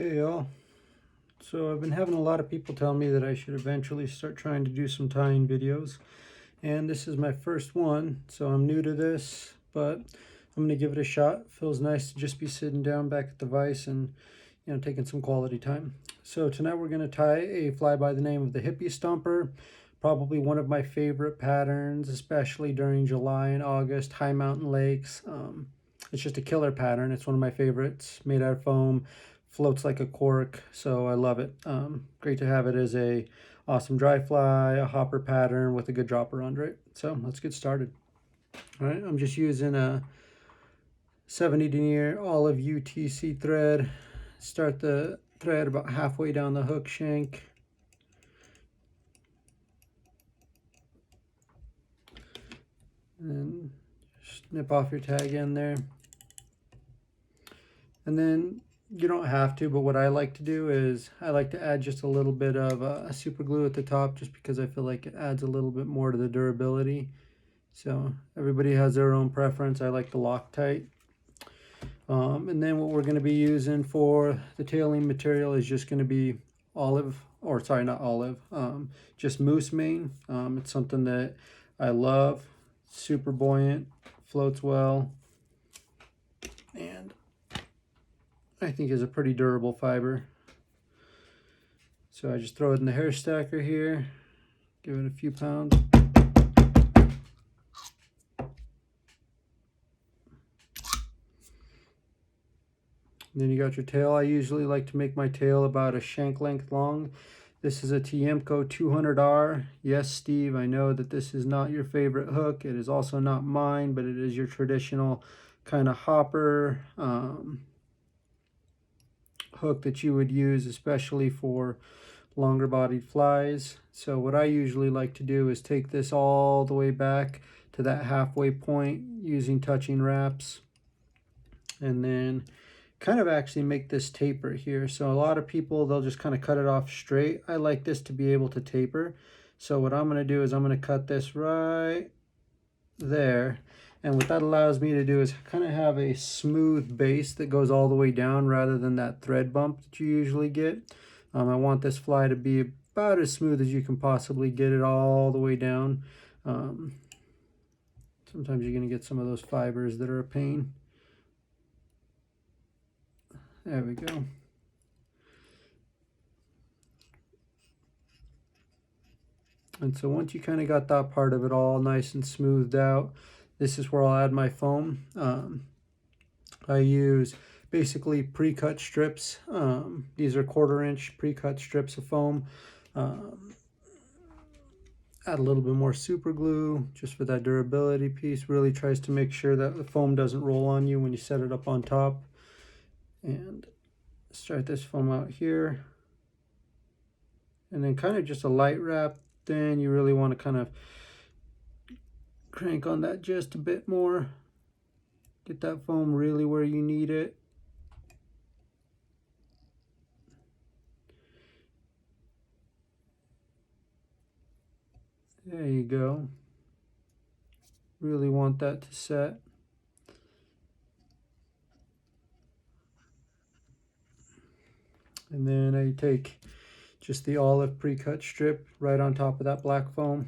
Hey y'all. So I've been having a lot of people tell me that I should eventually start trying to do some tying videos, and this is my first one, so I'm new to this, but I'm gonna give it a shot. Feels nice to just be sitting down back at the vise and taking some quality time. So tonight we're gonna tie a fly by the name of the Hippie Stomper, probably one of my favorite patterns, especially during July and August, high mountain lakes. It's just a killer pattern. It's one of my favorites, made out of foam, floats like a cork, so I love it. Great to have it as a awesome dry fly, a hopper pattern with a good dropper under it. So let's get started. All right, I'm just using a 70 denier olive UTC thread. Start the thread about halfway down the hook shank. And snip off your tag end there. And then you don't have to, but what I like to do is I like to add just a little bit of super glue at the top, just because I feel like it adds a little bit more to the durability. So everybody has their own preference. I like the Loctite. And then what we're going to be using for the tailing material is just going to be just moose mane. It's something that I love. Super buoyant, floats well, and I think is a pretty durable fiber. So I just throw it in the hair stacker here, give it a few pounds. And then you got your tail. I usually like to make my tail about a shank length long. This is a Tiemco 200R. Yes, Steve, I know that this is not your favorite hook. It is also not mine, but it is your traditional kind of hopper hook that you would use, especially for longer bodied flies. So what I usually like to do is take this all the way back to that halfway point using touching wraps, and then kind of actually make this taper here. So a lot of people, they'll just kind of cut it off straight. I like this to be able to taper. So what I'm going to do is I'm going to cut this right there. And what that allows me to do is kind of have a smooth base that goes all the way down rather than that thread bump that you usually get. I want this fly to be about as smooth as you can possibly get it all the way down. Sometimes you're going to get some of those fibers that are a pain. There we go. And so once you kind of got that part of it all nice and smoothed out, this is where I'll add my foam. I use basically pre-cut strips. These are 1/4 inch pre-cut strips of foam. Add a little bit more super glue just for that durability piece. Really tries to make sure that the foam doesn't roll on you when you set it up on top. And start this foam out here. And then kind of just a light wrap. Then you really want to kind of crank on that just a bit more. Get that foam really where you need it. There you go. Really want that to set. And then I take just the olive pre-cut strip right on top of that black foam.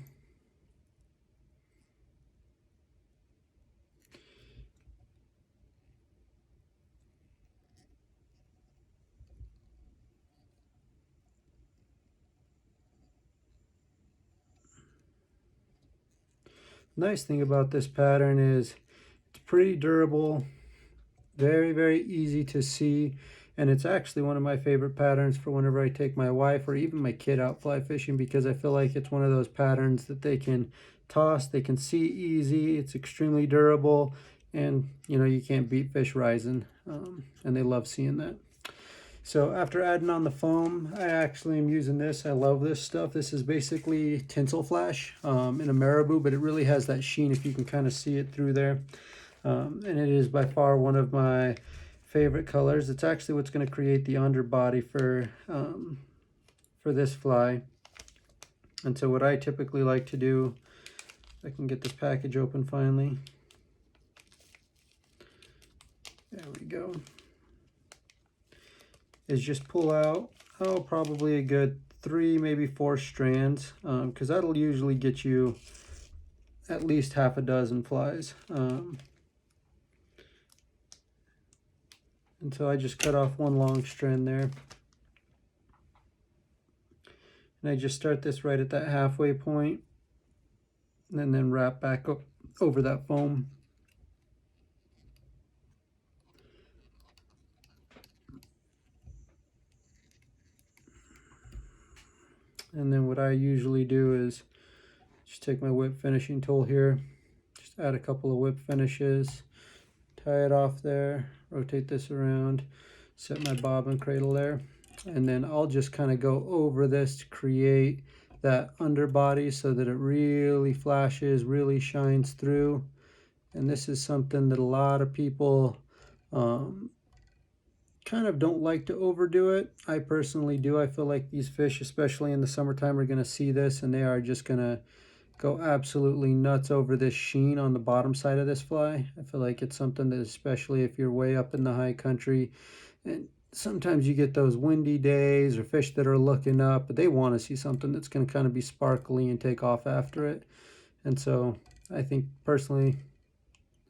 Nice thing about this pattern is it's pretty durable, very, very easy to see, and it's actually one of my favorite patterns for whenever I take my wife or even my kid out fly fishing, because I feel like it's one of those patterns that they can toss, they can see easy, it's extremely durable, and you can't beat fish rising, and they love seeing that. So after adding on the foam, I actually am using this. I love this stuff. This is basically tinsel flash in a marabou, but it really has that sheen if you can kind of see it through there. And it is by far one of my favorite colors. It's actually what's going to create the underbody for this fly. And so what I typically like to do, if I can get this package open finally. There we go. is just pull out, oh, probably a good 3, maybe 4 strands, because that'll usually get you at least half a dozen flies. And so I just cut off one long strand there. And I just start this right at that halfway point, and then wrap back up over that foam. And then what I usually do is just take my whip finishing tool here, just add a couple of whip finishes, tie it off there, rotate this around, set my bobbin cradle there, and then I'll just kind of go over this to create that underbody so that it really flashes, really shines through. And this is something that a lot of people kind of don't like to overdo it. I personally do. I feel like these fish, especially in the summertime, are going to see this and they are just going to go absolutely nuts over this sheen on the bottom side of this fly. I feel like it's something that, especially if you're way up in the high country, and sometimes you get those windy days or fish that are looking up, but they want to see something that's going to kind of be sparkly and take off after it. And so I think personally,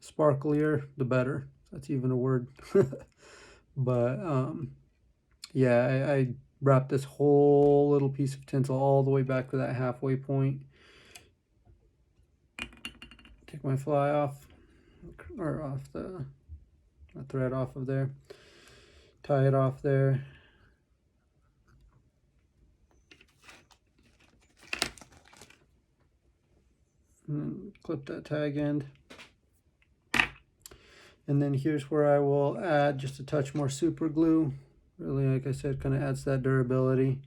sparklier the better. That's even a word. But yeah, I wrapped this whole little piece of tinsel all the way back to that halfway point. Take my fly off, or off the thread off of there. Tie it off there. And then clip that tag end. And then here's where I will add just a touch more super glue. Really, like I said, kind of adds that durability.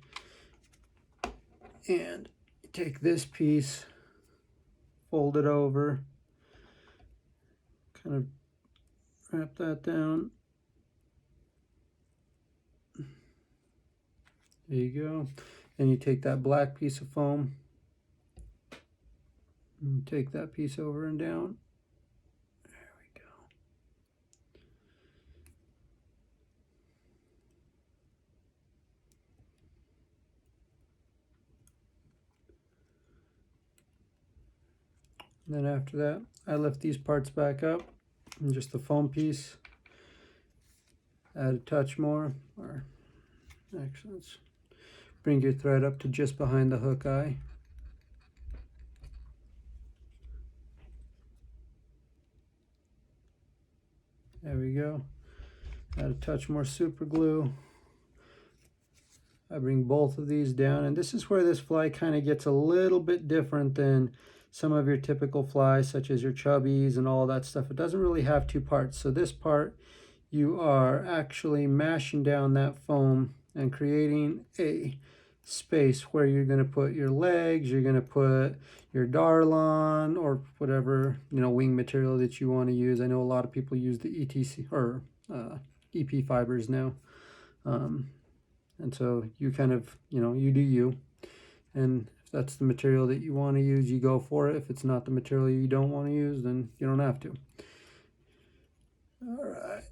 And take this piece, fold it over, kind of wrap that down. There you go. And you take that black piece of foam and take that piece over and down. And then after that, I lift these parts back up and just the foam piece, add a touch more, or actually let's bring your thread up to just behind the hook eye. There we go. Add a touch more super glue. I bring both of these down, and this is where this fly kind of gets a little bit different than some of your typical flies, such as your chubbies and all that stuff. It doesn't really have two parts. So this part, you are actually mashing down that foam and creating a space where you're going to put your legs, you're going to put your darlon or whatever, you know, wing material that you want to use. I know a lot of people use the ETC or EP fibers now. And so you kind of, you know, you do you. And if that's the material that you want to use, you go for it. If it's not the material you don't want to use, then you don't have to. All right.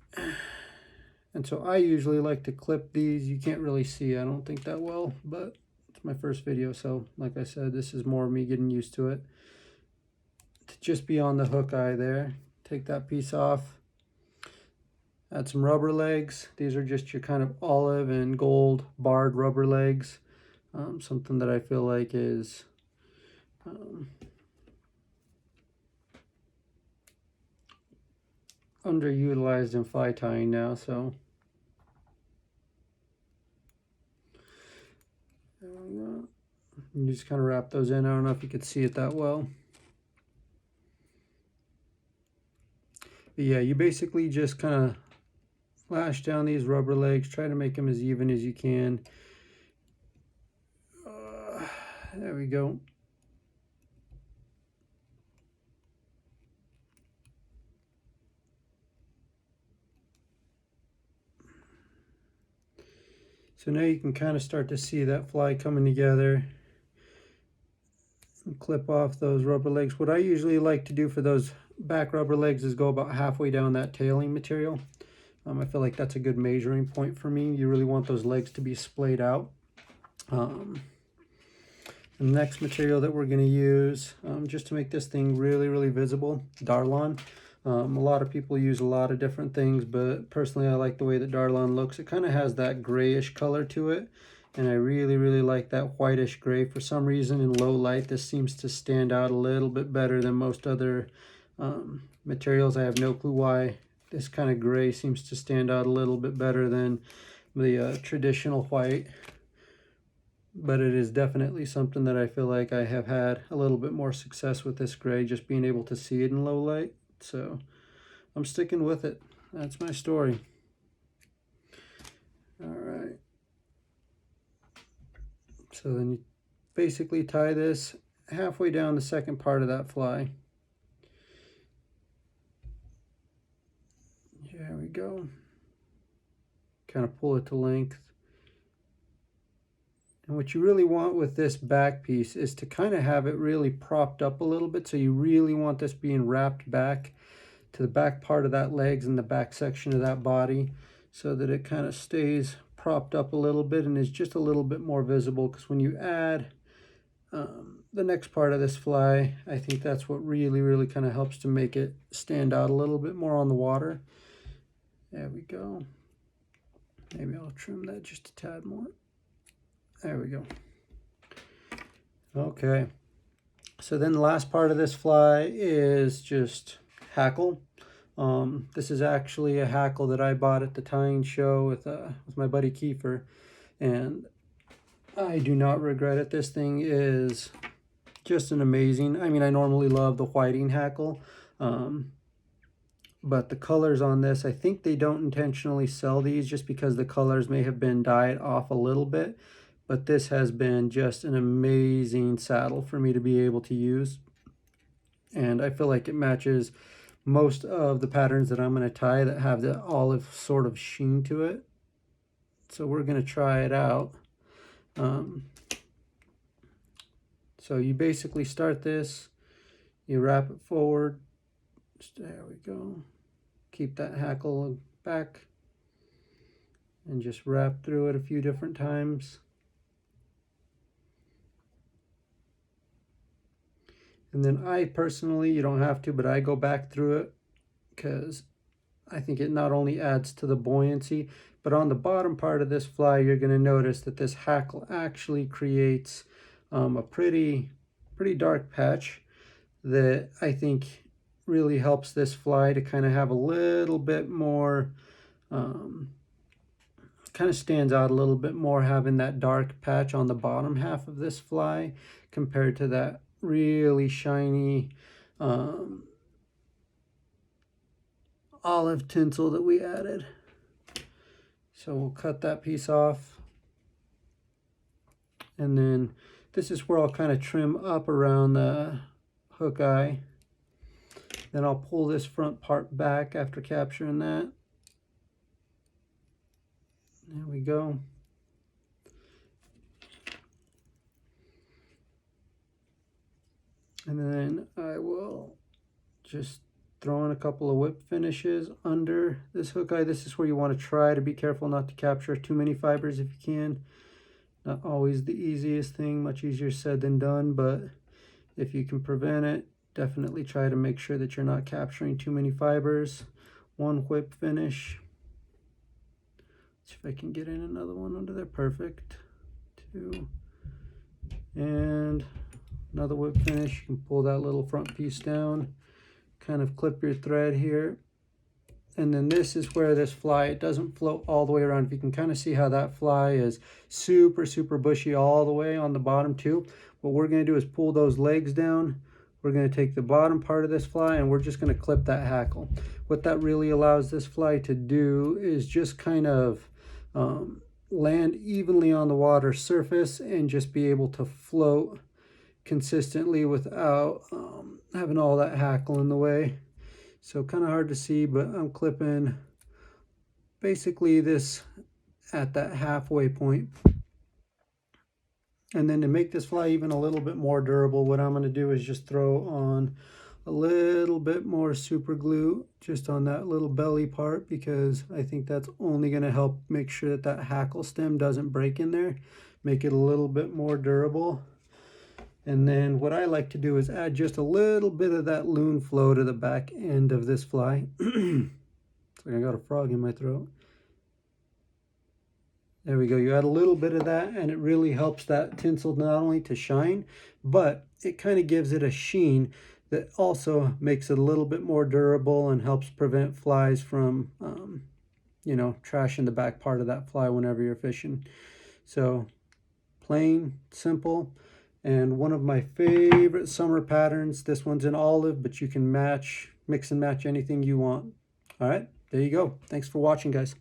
And so I usually like to clip these. You can't really see, I don't think, that well, but it's my first video. So like I said, this is more of me getting used to it. To just be on the hook eye there, take that piece off. Add some rubber legs. These are just your kind of olive and gold barred rubber legs. Something that I feel like is underutilized in fly tying now. So you just kind of wrap those in. I don't know if you could see it that well. But yeah, you basically just kind of lash down these rubber legs, try to make them as even as you can. There we go. So now you can kind of start to see that fly coming together. And clip off those rubber legs. What I usually like to do for those back rubber legs is go about halfway down that tailing material. I feel like that's a good measuring point for me. You really want those legs to be splayed out. The next material that we're going to use, just to make this thing really, really visible, Darlon. A lot of people use a lot of different things, but personally I like the way that Darlon looks. It kind of has that grayish color to it, and I really, really like that whitish gray. For some reason in low light this seems to stand out a little bit better than most other materials. I have no clue why. This kind of gray seems to stand out a little bit better than the traditional white. But it is definitely something that I feel like I have had a little bit more success with this gray, just being able to see it in low light. So I'm sticking with it. That's my story. All right. So then you basically tie this halfway down the second part of that fly. There we go. Kind of pull it to length. And what you really want with this back piece is to kind of have it really propped up a little bit. So you really want this being wrapped back to the back part of that legs and the back section of that body, so that it kind of stays propped up a little bit and is just a little bit more visible. Because when you add the next part of this fly, I think that's what really, really kind of helps to make it stand out a little bit more on the water. There we go. Maybe I'll trim that just a tad more. There we go. Okay, so then the last part of this fly is just hackle. This is actually a hackle that I bought at the tying show with my buddy Kiefer, and I do not regret it. This thing is just an amazing, I mean, I normally love the whiting hackle, but the colors on this, I think they don't intentionally sell these just because the colors may have been dyed off a little bit. But this has been just an amazing saddle for me to be able to use. And I feel like it matches most of the patterns that I'm going to tie that have the olive sort of sheen to it. So we're going to try it out. So you basically start this, you wrap it forward. There we go. Keep that hackle back and just wrap through it a few different times. And then I personally, you don't have to, but I go back through it because I think it not only adds to the buoyancy, but on the bottom part of this fly, you're going to notice that this hackle actually creates a pretty dark patch that I think really helps this fly to kind of have a little bit more, kind of stands out a little bit more having that dark patch on the bottom half of this fly compared to that really shiny olive tinsel that we added. So we'll cut that piece off, and then this is where I'll kind of trim up around the hook eye. Then I'll pull this front part back after capturing that. There we go. And then I will just throw in a couple of whip finishes under this hook eye. This is where you want to try to be careful not to capture too many fibers if you can. Not always the easiest thing, much easier said than done, but if you can prevent it, definitely try to make sure that you're not capturing too many fibers. One whip finish. Let's see if I can get in another one under there. Perfect. Two. And another whip finish. You can pull that little front piece down, kind of clip your thread here, and then this is where this fly, it doesn't float all the way around. If you can kind of see how that fly is super bushy all the way on the bottom too. What we're going to do is pull those legs down. We're going to take the bottom part of this fly and we're just going to clip that hackle. What that really allows this fly to do is just kind of land evenly on the water surface and just be able to float consistently without having all that hackle in the way. So kind of hard to see, but I'm clipping basically this at that halfway point. And then to make this fly even a little bit more durable, what I'm going to do is just throw on a little bit more super glue just on that little belly part, because I think that's only going to help make sure that that hackle stem doesn't break in there, make it a little bit more durable. And then what I like to do is add just a little bit of that loon flow to the back end of this fly. It's like I got a frog in my throat. There we go. You add a little bit of that and it really helps that tinsel not only to shine, but it kind of gives it a sheen that also makes it a little bit more durable and helps prevent flies from, you know, trashing the back part of that fly whenever you're fishing. So plain, simple, and one of my favorite summer patterns. This one's in olive, but you can mix and match anything you want. All right, there you go. Thanks for watching, guys.